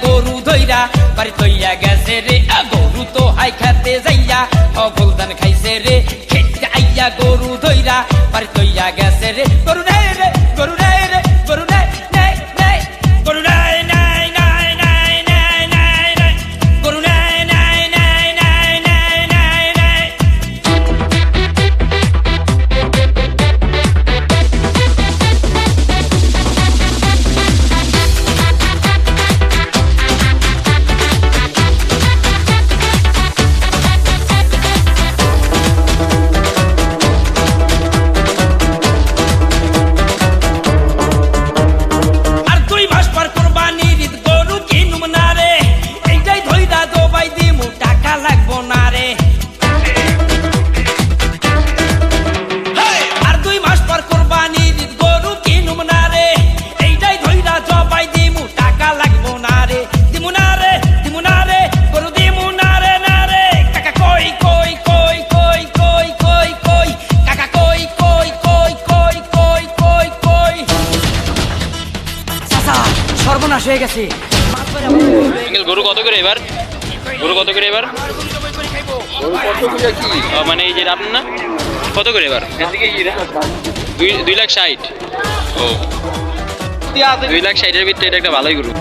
গরু ধইরা বাড়ি তৈয়া গেছে রে গরু তো হাই খেতে যাইয়া অগলদান খাইছে রে খেতে আইয়া গরু ধইরা বাড়ি তৈয়া গেছে রে গরু নাই রে গরু নাই রে গরু নাই নাই নাই গরু নাই নাই নাই নাই নাই নাই নাই গরু নাই নাই নাই নাই নাই নাই নাই সর্বনাশ হয়ে গেছে। গরু কত করে এবার? গরু কত করে এবার? মানে এই যে আপনার না কত করে এবার? 2,60,000। ও 2,60,000-এর ভিতরে এটা একটা ভালোই গরু।